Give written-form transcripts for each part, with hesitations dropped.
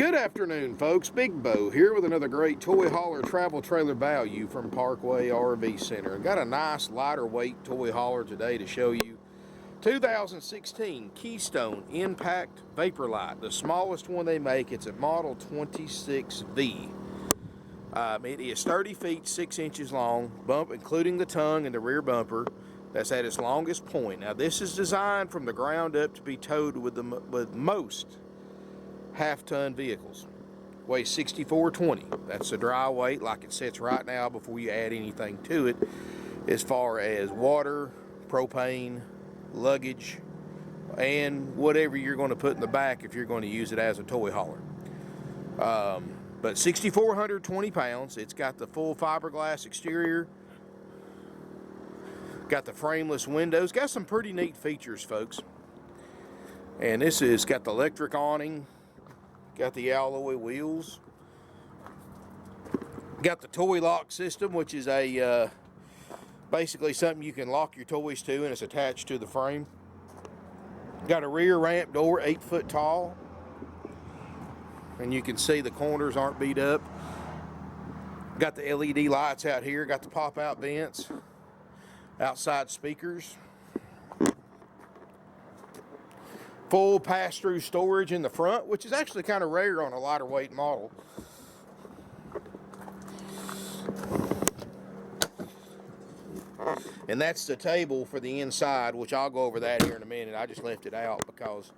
Good afternoon, folks. Big Bo here with another great toy hauler travel trailer value from Parkway RV Center. Got a nice lighter weight toy hauler today to show you. 2016 Keystone Impact Vapor Lite, the smallest one they make. It's a model 26V. It is 30 feet 6 inches long, including the tongue and the rear bumper. That's at its longest point. Now this is designed from the ground up to be towed with most half-ton vehicles. Weighs 64.20. That's the dry weight like it sits right now before you add anything to it as far as water, propane, luggage, and whatever you're going to put in the back if you're going to use it as a toy hauler. But 6,420 pounds. It's got the full fiberglass exterior, got the frameless windows, got some pretty neat features, folks. And this has got the electric awning, got the alloy wheels, got the toy lock system, which is a basically something you can lock your toys to, and it's attached to the frame. Got a rear ramp door, 8 foot tall, and you can see the corners aren't beat up. Got the LED lights out here, got the pop out vents, outside speakers, full pass-through storage in the front, which is actually kind of rare on a lighter weight model. And that's the table for the inside, which I'll go over that here in a minute. I just left it out because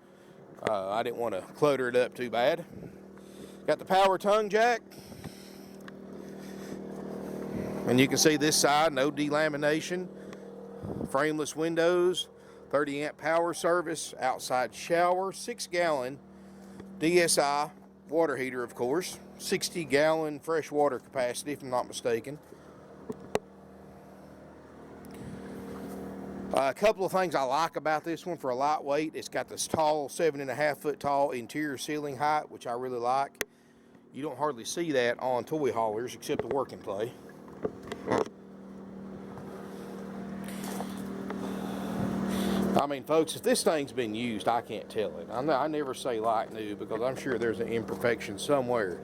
I didn't want to clutter it up too bad. Got the power tongue jack. And you can see this side, no delamination. Frameless windows. 30 amp power service, outside shower, 6-gallon DSI water heater, of course, 60-gallon fresh water capacity, if I'm not mistaken. A couple of things I like about this one for a lightweight: it's got this tall 7.5 foot tall interior ceiling height, which I really like. You don't hardly see that on toy haulers except the work and play. I mean, folks, if this thing's been used, I can't tell it. I never say like new because I'm sure there's an imperfection somewhere.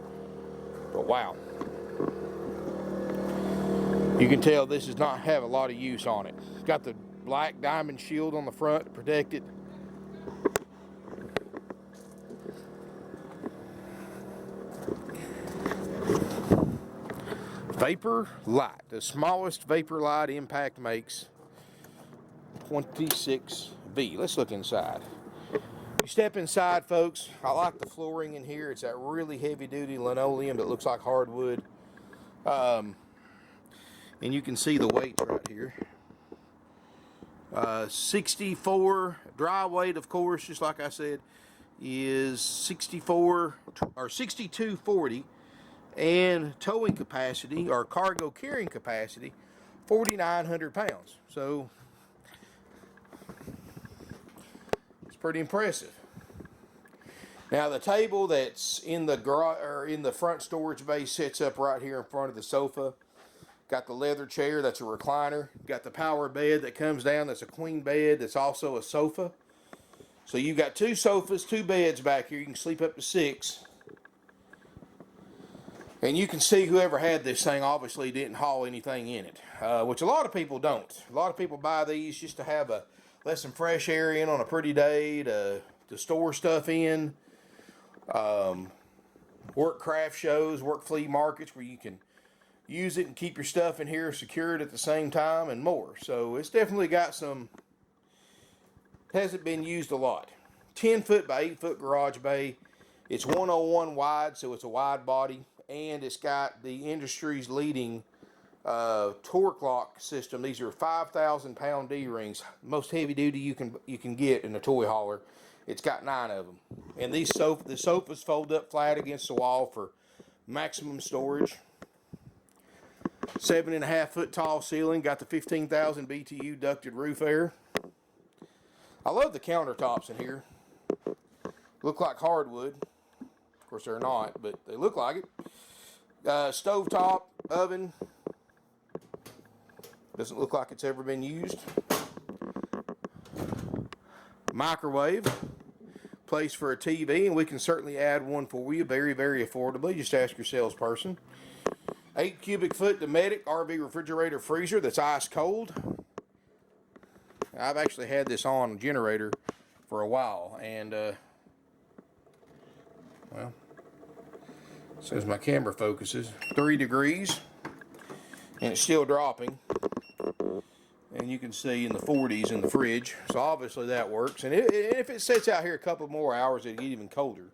But wow. You can tell this does not have a lot of use on it. It's got the black diamond shield on the front to protect it. Vapor Lite, the smallest Vapor Lite Impact makes. 26V. Let's look inside. You step inside, folks. I like the flooring in here. It's that really heavy-duty linoleum that looks like hardwood. And you can see the weights right here. 64 dry weight, of course, just like I said, is 6240, and towing capacity or cargo carrying capacity 4,900 pounds. So pretty impressive. Now the table that's in the garage or in the front storage bay sits up right here in front of the sofa. Got the leather chair that's a recliner. Got the power bed that comes down. That's a queen bed. That's also a sofa. So you've got 2 sofas, 2 beds back here. You can sleep up to 6. And you can see whoever had this thing obviously didn't haul anything in it, which a lot of people don't. A lot of people buy these just to have let some fresh air in on a pretty day, to store stuff in, work craft shows, work flea markets where you can use it and keep your stuff in here secured at the same time, and more. So it's definitely got some, hasn't been used a lot. 10 foot by 8 foot garage bay. It's 101 wide, so it's a wide body, and it's got the industry's leading torque lock system. These are 5,000 pound D-rings, most heavy duty you can get in a toy hauler. It's got 9 of them, and the sofas fold up flat against the wall for maximum storage. 7.5 foot tall ceiling, got the 15,000 BTU ducted roof air. I love the countertops in here. Look like hardwood. Of course they're not, but they look like it. Stovetop oven. Doesn't look like it's ever been used. Microwave. place for a TV, and we can certainly add one for you very, very affordably. Just ask your salesperson. 8 cubic foot Dometic RV refrigerator freezer that's ice cold. I've actually had this on generator for a while, and well, as soon as my camera focuses, 3 degrees, and it's still dropping. And you can see in the 40s in the fridge, so obviously that works. And if it sits out here a couple more hours, it'll get even colder.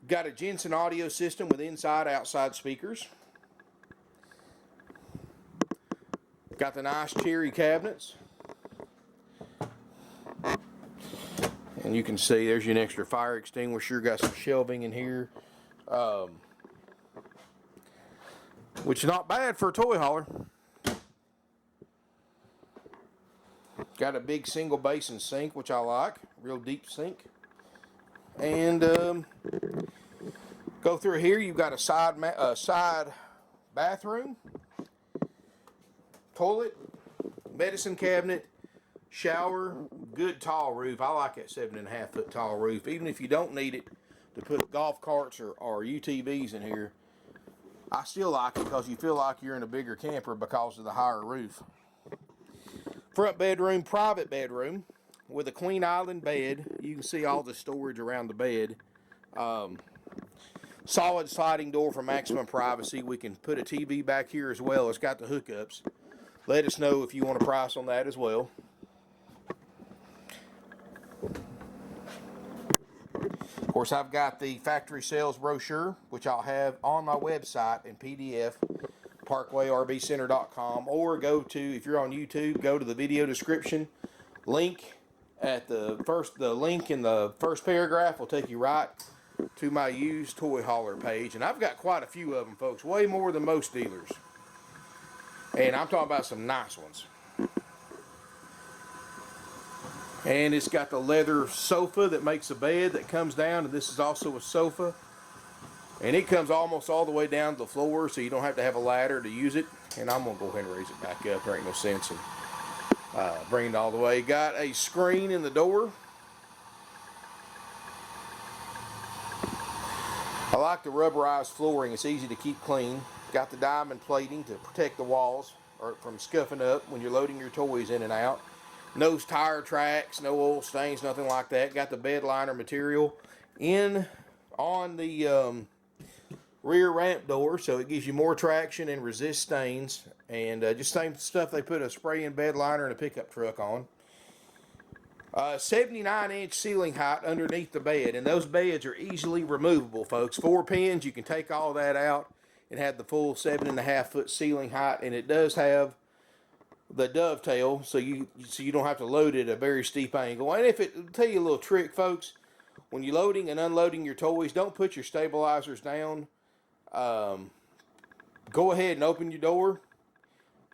Got a Jensen audio system with inside-outside speakers. Got the nice cherry cabinets. And you can see there's an extra fire extinguisher. Got some shelving in here, which is not bad for a toy hauler. Got a big single basin sink, which I like, real deep sink. And go through here. You've got a side bathroom, toilet, medicine cabinet, shower, good tall roof. I like that 7.5 foot tall roof. Even if you don't need it to put golf carts or UTVs in here, I still like it because you feel like you're in a bigger camper because of the higher roof. Front bedroom, private bedroom with a queen island bed. You can see all the storage around the bed. Solid sliding door for maximum privacy. We can put a TV back here as well. It's got the hookups. Let us know if you want a price on that as well. Of course, I've got the factory sales brochure, which I'll have on my website in PDF, parkwayrvcenter.com, or go to, if you're on YouTube, go to the video description. Link at the link in the first paragraph will take you right to my used toy hauler page. And I've got quite a few of them, folks, way more than most dealers. And I'm talking about some nice ones. And it's got the leather sofa that makes a bed that comes down, and this is also a sofa. And it comes almost all the way down to the floor, so you don't have to have a ladder to use it. And I'm going to go ahead and raise it back up. There ain't no sense in bringing it all the way. Got a screen in the door. I like the rubberized flooring. It's easy to keep clean. Got the diamond plating to protect the walls from scuffing up when you're loading your toys in and out. No tire tracks, no oil stains, nothing like that. Got the bed liner material on the rear ramp door, so it gives you more traction and resists stains. And just same stuff they put a spray-in bed liner and a pickup truck on. 79-inch ceiling height underneath the bed, and those beds are easily removable, folks. 4 pins, you can take all that out and have the full 7.5 foot ceiling height, and it does have the dovetail, so you don't have to load it at a very steep angle. And if I'll tell you a little trick, folks, when you're loading and unloading your toys, don't put your stabilizers down. Go ahead and open your door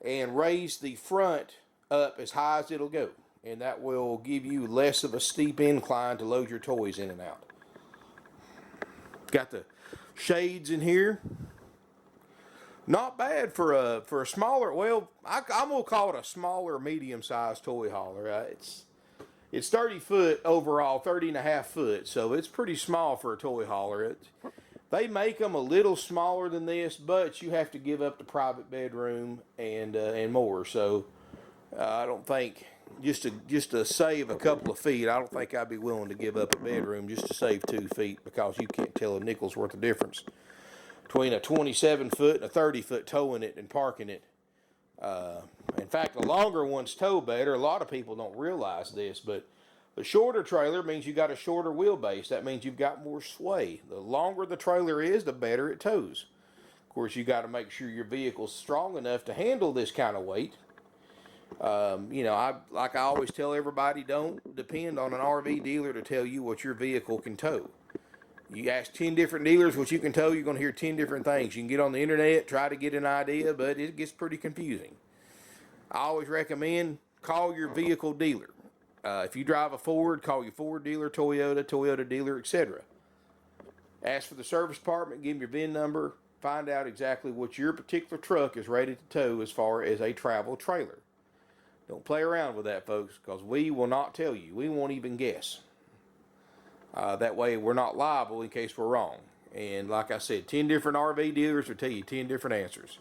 and raise the front up as high as it'll go, and that will give you less of a steep incline to load your toys in and out. Got the shades in here. Not bad for a smaller, well, I'm going to call it a smaller, medium-sized toy hauler. It's 30 foot overall, 30.5 foot, so it's pretty small for a toy hauler. They make them a little smaller than this, but you have to give up the private bedroom and more. So I don't think, just to save a couple of feet, I don't think I'd be willing to give up a bedroom just to save 2 feet, because you can't tell a nickel's worth of difference between a 27 foot and a 30 foot towing it and parking it. In fact, the longer ones tow better. A lot of people don't realize this, but the shorter trailer means you got a shorter wheelbase. That means you've got more sway. The longer the trailer is, the better it tows. Of course, you got to make sure your vehicle's strong enough to handle this kind of weight. Like I always tell everybody, don't depend on an RV dealer to tell you what your vehicle can tow. You ask 10 different dealers what you can tow, you're going to hear 10 different things. You can get on the internet, try to get an idea, but it gets pretty confusing. I always recommend call your vehicle dealer. If you drive a Ford, call your Ford dealer, Toyota dealer, etc. Ask for the service department, give them your VIN number, find out exactly what your particular truck is rated to tow as far as a travel trailer. Don't play around with that, folks, because we will not tell you. We won't even guess. That way we're not liable in case we're wrong. And like I said, 10 different RV dealers will tell you 10 different answers.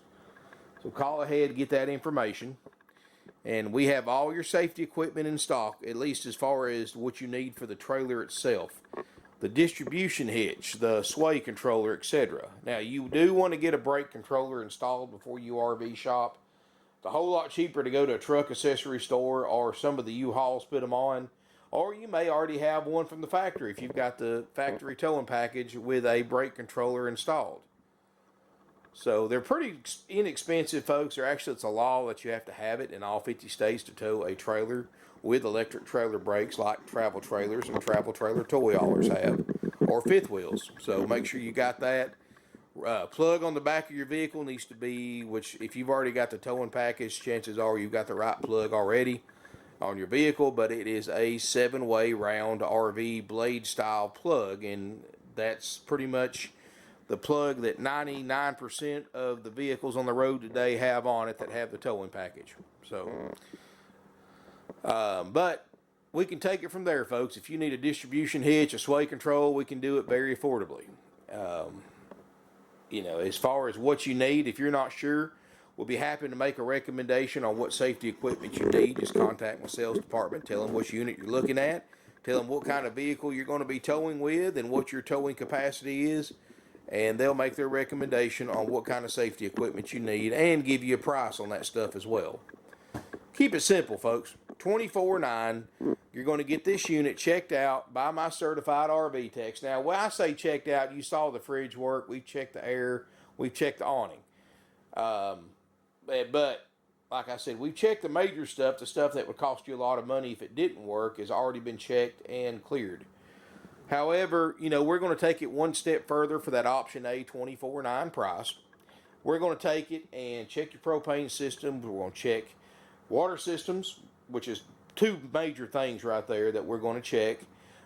So call ahead, get that information. And we have all your safety equipment in stock, at least as far as what you need for the trailer itself. The distribution hitch, the sway controller, etc. Now, you do want to get a brake controller installed before you RV shop. It's a whole lot cheaper to go to a truck accessory store, or some of the U-Hauls put them on. Or you may already have one from the factory if you've got the factory towing package with a brake controller installed. So they're pretty inexpensive, folks. It's a law that you have to have it in all 50 states to tow a trailer with electric trailer brakes, like travel trailers and travel trailer toy haulers have, or fifth wheels. So make sure you got that. Plug on the back of your vehicle needs to be, which if you've already got the towing package, chances are you've got the right plug already on your vehicle, but it is a 7-way round RV blade style plug, and that's pretty much the plug that 99% of the vehicles on the road today have on it that have the towing package. So, but we can take it from there, folks. If you need a distribution hitch, a sway control, we can do it very affordably. As far as what you need, if you're not sure, we'll be happy to make a recommendation on what safety equipment you need. Just contact my sales department, tell them which unit you're looking at, tell them what kind of vehicle you're going to be towing with and what your towing capacity is, and they'll make their recommendation on what kind of safety equipment you need and give you a price on that stuff as well. Keep it simple, folks. 24/9, you're going to get this unit checked out by my certified RV techs. Now, when I say checked out, you saw the fridge work. We've checked the air. We've checked the awning. But like I said, we've checked the major stuff. The stuff that would cost you a lot of money if it didn't work has already been checked and cleared. However, we're going to take it one step further for that option A 24/9 price. We're going to take it and check your propane system. We're going to check water systems, which is two major things right there that we're going to check.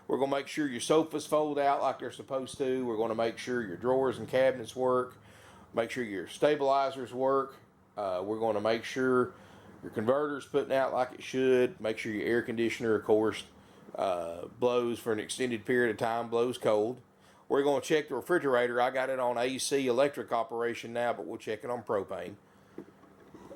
We're going to make sure your sofas fold out like they're supposed to. We're going to make sure your drawers and cabinets work. Make sure your stabilizers work. We're going to make sure your converter's putting out like it should. Make sure your air conditioner, of course, blows for an extended period of time, blows cold. We're going to check the refrigerator. I got it on AC electric operation now, but we'll check it on propane.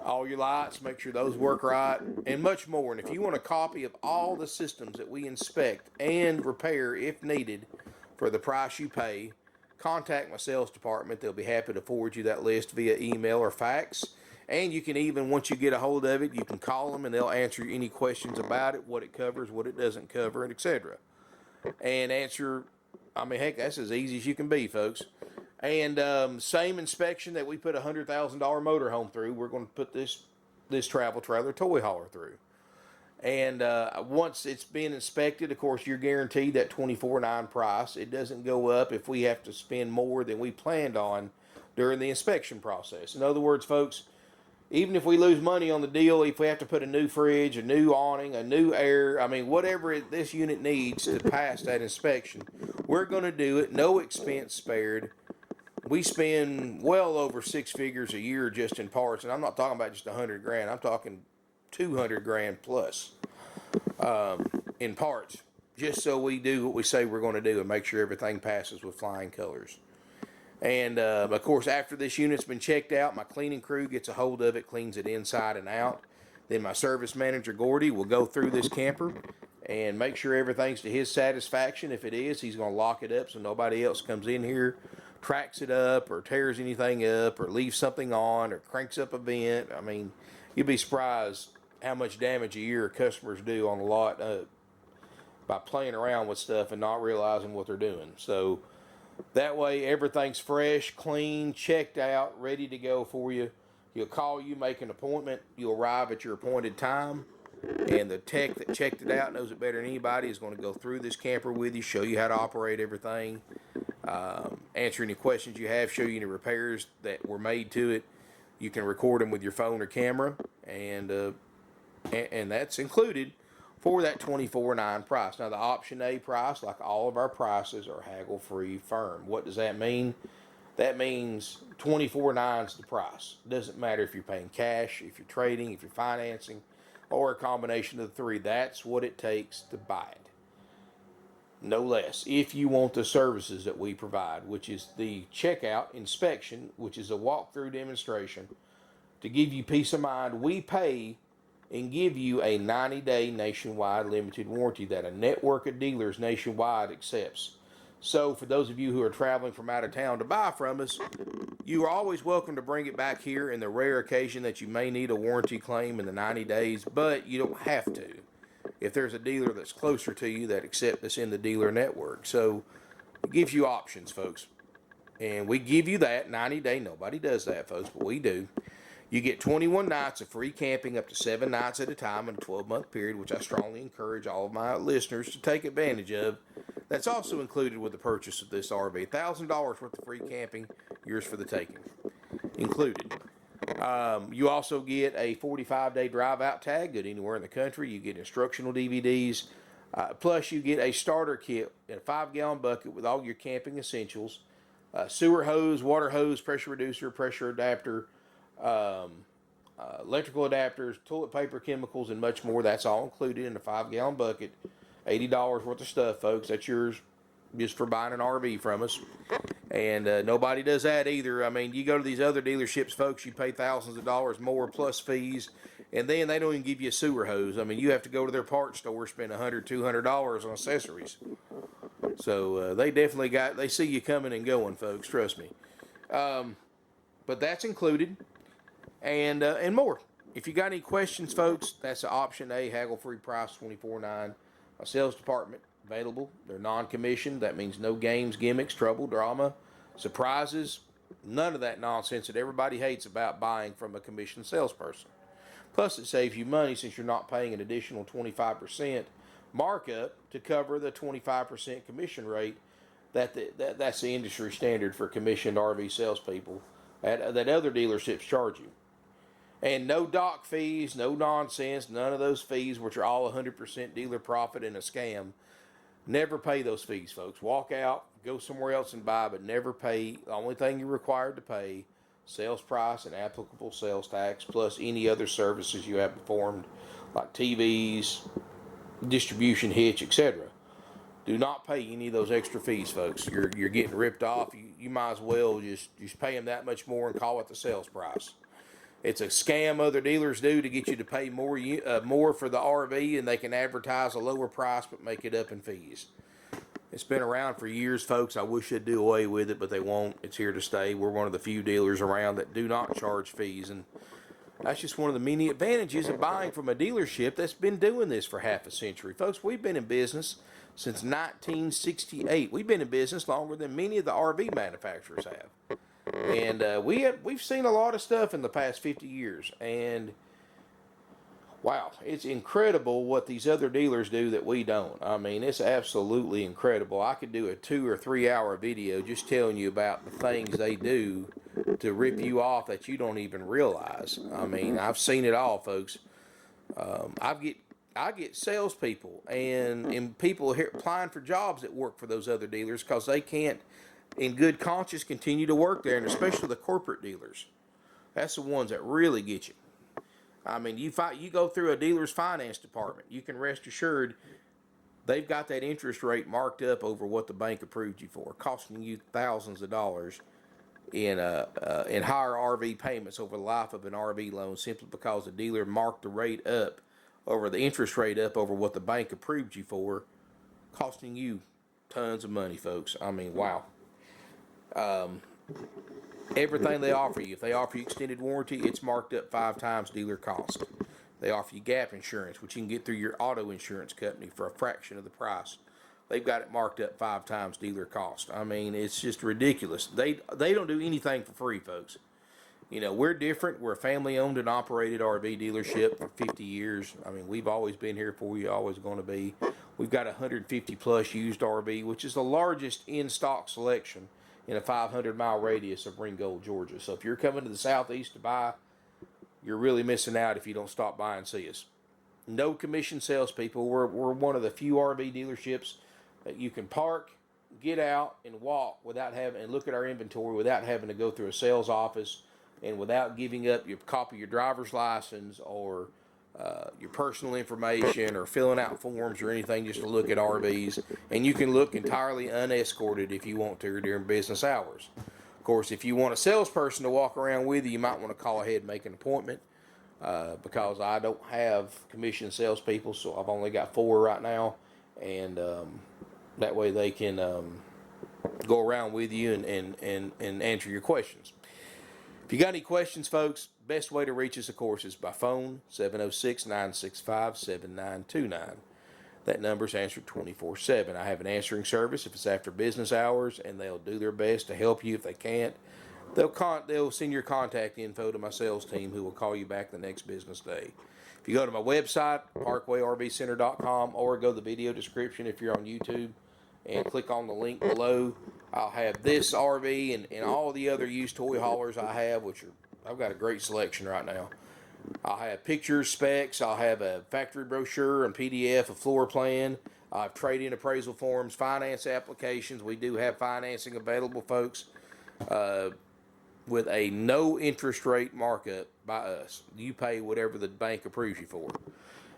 All your lights, make sure those work right, and much more. And if you want a copy of all the systems that we inspect and repair if needed for the price you pay, contact my sales department. They'll be happy to forward you that list via email or fax. And you can even, once you get a hold of it, you can call them and they'll answer any questions about it, what it covers, what it doesn't cover, and etc. And answer, heck, that's as easy as you can be, folks. And same inspection that we put a $100,000 motorhome through, we're going to put this travel trailer toy hauler through. And once it's been inspected, of course, you're guaranteed that $24.9 price. It doesn't go up if we have to spend more than we planned on during the inspection process. In other words, folks, even if we lose money on the deal, if we have to put a new fridge, a new awning, a new air, whatever this unit needs to pass that inspection, we're going to do it, no expense spared. We spend well over 6 figures a year just in parts, and I'm not talking about just $100,000. I'm talking $200,000 plus in parts, just so we do what we say we're going to do and make sure everything passes with flying colors. And of course, after this unit's been checked out, my cleaning crew gets a hold of it, cleans it inside and out. Then my service manager, Gordy, will go through this camper and make sure everything's to his satisfaction. If it is, he's going to lock it up so nobody else comes in here, tracks it up, or tears anything up, or leaves something on, or cranks up a vent. You'd be surprised how much damage a year customers do on the lot by playing around with stuff and not realizing what they're doing. So that way everything's fresh, clean, checked out, ready to go for you. He'll call you, make an appointment. You'll arrive at your appointed time, and the tech that checked it out, knows it better than anybody, is going to go through this camper with you, show you how to operate everything, answer any questions you have, show you any repairs that were made to it. You can record them with your phone or camera, and that's included for that $24.9 price. Now, the option A price, like all of our prices, are haggle-free firm. What does that mean? That means $24.9 is the price. It doesn't matter if you're paying cash, if you're trading, if you're financing, or a combination of the three. That's what it takes to buy it. no less, if you want the services that we provide, which is the checkout inspection, which is a walkthrough demonstration. To give you peace of mind, we pay and give you a 90-day nationwide limited warranty that a network of dealers nationwide accepts. So for those of you who are traveling from out of town to buy from us, you are always welcome to bring it back here in the rare occasion that you may need a warranty claim in the 90 days, but you don't have to if there's a dealer that's closer to you that accepts us in the dealer network. So it gives you options, folks. And we give you that 90-day. Nobody does that, folks, but we do. You get 21 nights of free camping up to 7 nights at a time in a 12-month period, which I strongly encourage all of my listeners to take advantage of. That's also included with the purchase of this RV. $1,000 worth of free camping, yours for the taking, included. You also get a 45-day drive-out tag, good anywhere in the country. You get instructional DVDs. Plus, you get a starter kit in a 5-gallon bucket with all your camping essentials. Sewer hose, water hose, pressure reducer, pressure adapter, electrical adapters, toilet paper, chemicals, and much more. That's all included in a 5-gallon bucket. $80 worth of stuff, folks. That's yours just for buying an RV from us. And nobody does that either. I mean, you go to these other dealerships, folks, you pay thousands of dollars more plus fees, and then they don't even give you a sewer hose. I mean, you have to go to their parts store, spend $100, $200 on accessories. So they definitely they see you coming and going, folks, trust me. But that's included, and more. If you got any questions, folks, that's option A, haggle-free price, $24.9. A sales department available. They're non-commissioned. That means no games, gimmicks, trouble, drama, surprises, none of that nonsense that everybody hates about buying from a commissioned salesperson. Plus, it saves you money since you're not paying an additional 25% markup to cover the 25% commission rate. That's the industry standard for commissioned RV salespeople that other dealerships charge you. And no dock fees, no nonsense, none of those fees, which are all 100% dealer profit and a scam. Never pay those fees, folks. Walk out, go somewhere else and buy, but never pay. The only thing you're required to pay, sales price and applicable sales tax, plus any other services you have performed, like TVs, distribution hitch, etc. Do not pay any of those extra fees, folks. You're getting ripped off. You might as well just pay them that much more and call it the sales price. It's a scam other dealers do to get you to pay more for the RV, and they can advertise a lower price but make it up in fees. It's been around for years, folks. I wish they'd do away with it, but they won't. It's here to stay. We're one of the few dealers around that do not charge fees, and that's just one of the many advantages of buying from a dealership that's been doing this for half a century. Folks, we've been in business since 1968. We've been in business longer than many of the RV manufacturers have. And we've seen a lot of stuff in the past 50 years. And, wow, it's incredible what these other dealers do that we don't. I mean, it's absolutely incredible. I could do a 2 or 3 hour video just telling you about the things they do to rip you off that you don't even realize. I mean, I've seen it all, folks. I get salespeople and people here applying for jobs that work for those other dealers because they can't, in good conscience, continue to work there, and especially the corporate dealers. That's the ones that really get you. I mean, you go through a dealer's finance department, you can rest assured they've got that interest rate marked up over what the bank approved you for, costing you thousands of dollars in higher RV payments over the life of an RV loan, simply because the dealer marked the rate up over the interest rate up over what the bank approved you for, costing you tons of money, folks. I mean, wow. Everything they offer you, if they offer you extended warranty, it's marked up 5 times dealer cost. They offer you gap insurance, which you can get through your auto insurance company for a fraction of the price. They've got it marked up 5 times dealer cost. I mean, it's just ridiculous. They don't do anything for free, folks. You know, we're different. We're a family-owned and operated RV dealership for 50 years. I mean, we've always been here for you, always going to be. We've got 150-plus used RV, which is the largest in-stock selection in a 500-mile radius of Ringgold, Georgia. So if you're coming to the southeast to buy, you're really missing out if you don't stop by and see us. No commission salespeople. We're one of the few RV dealerships that you can park, get out, and walk without having, and look at our inventory without having to go through a sales office and without giving up your copy of your driver's license or your personal information or filling out forms or anything just to look at RVs. And you can look entirely unescorted if you want to during business hours. Of course, if you want a salesperson to walk around with you, you might want to call ahead and make an appointment, because I don't have commissioned salespeople, so I've only got 4 right now, and that way they can go around with you and answer your questions. If you got any questions, folks, best way to reach us, of course, is by phone, 706-965-7929. That number's answered 24/7. I have an answering service if it's after business hours, and they'll do their best to help you. If they can't, they'll send your contact info to my sales team, who will call you back the next business day. If you go to my website, parkwayrvcenter.com, or go to the video description if you're on YouTube, and click on the link below, I'll have this RV and all the other used toy haulers I have, I've got a great selection right now. I'll have pictures, specs, I'll have a factory brochure and PDF, a floor plan. I have trade-in appraisal forms, finance applications. We do have financing available, folks, with a no interest rate markup by us. You pay whatever the bank approves you for.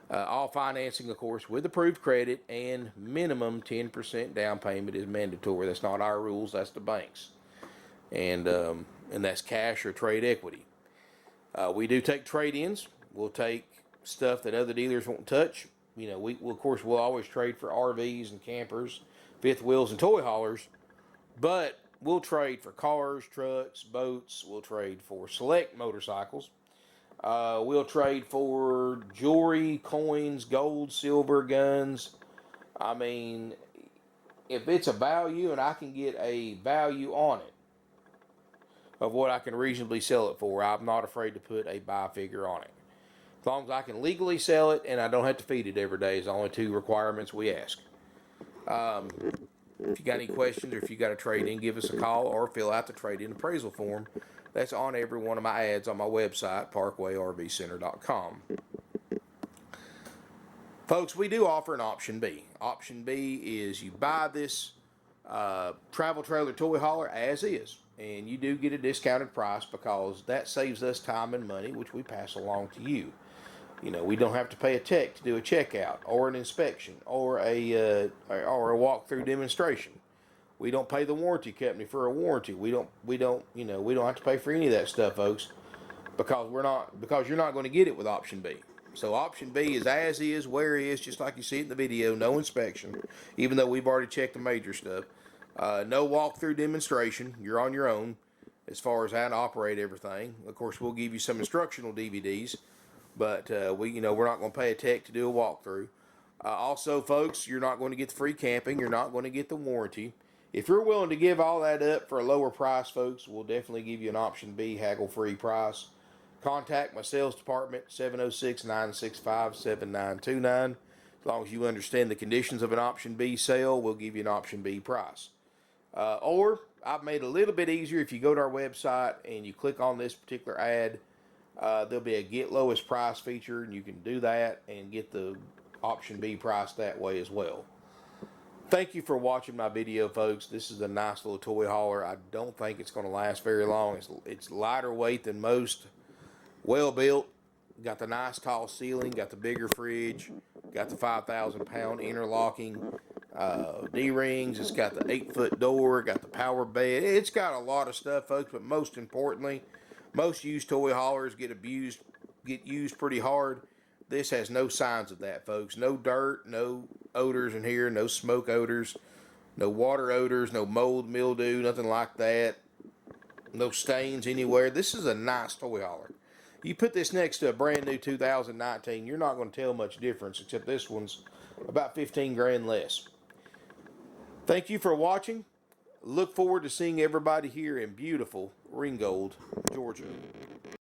All financing, of course, with approved credit, and minimum 10% down payment is mandatory. That's not our rules, that's the bank's. And that's cash or trade equity. We do take trade-ins. We'll take stuff that other dealers won't touch. You know, we'll always trade for RVs and campers, fifth wheels and toy haulers, but we'll trade for cars, trucks, boats. We'll trade for select motorcycles. We'll trade for jewelry, coins, gold, silver, guns. I mean, if it's a value and I can get a value on it of what I can reasonably sell it for, I'm not afraid to put a buy figure on it. As long as I can legally sell it and I don't have to feed it every day is the only 2 requirements we ask. If you got any questions, or if you got a trade-in, give us a call or fill out the trade-in appraisal form. That's on every one of my ads on my website, parkwayrvcenter.com. Folks, we do offer an option B. Option B is you buy this travel trailer toy hauler as is, and you do get a discounted price, because that saves us time and money, which we pass along to you. You know, we don't have to pay a tech to do a checkout or an inspection or a walkthrough demonstration. We don't pay the warranty company for a warranty. We don't have to pay for any of that stuff, folks, because you're not going to get it with option B. So option B is as is, where is, just like you see it in the video. No inspection, even though we've already checked the major stuff. No walkthrough demonstration. You're on your own as far as how to operate everything. Of course, we'll give you some instructional DVDs, but we're not going to pay a tech to do a walkthrough. Also, folks, you're not going to get the free camping. You're not going to get the warranty. If you're willing to give all that up for a lower price, folks, we'll definitely give you an option B haggle-free price. Contact my sales department, 706-965-7929. As long as you understand the conditions of an option B sale, we'll give you an option B price. Or I've made it a little bit easier. If you go to our website and you click on this particular ad, there'll be a get lowest price feature, and you can do that and get the option B price that way as well. Thank you for watching my video, folks. This is a nice little toy hauler. I don't think it's going to last very long. It's lighter weight than most. Well built. Got the nice tall ceiling. Got the bigger fridge. Got the 5,000-pound interlocking D-rings. It's got the 8-foot door. Got the power bed. It's got a lot of stuff, folks. But most importantly, most used toy haulers get used pretty hard. This has no signs of that, folks. No dirt, no odors in here, no smoke odors, no water odors, no mold, mildew, nothing like that. No stains anywhere. This is a nice toy hauler. You put this next to a brand new 2019, you're not going to tell much difference, except this one's about 15 grand less. Thank you for watching. Look forward to seeing everybody here in beautiful Ringgold, Georgia.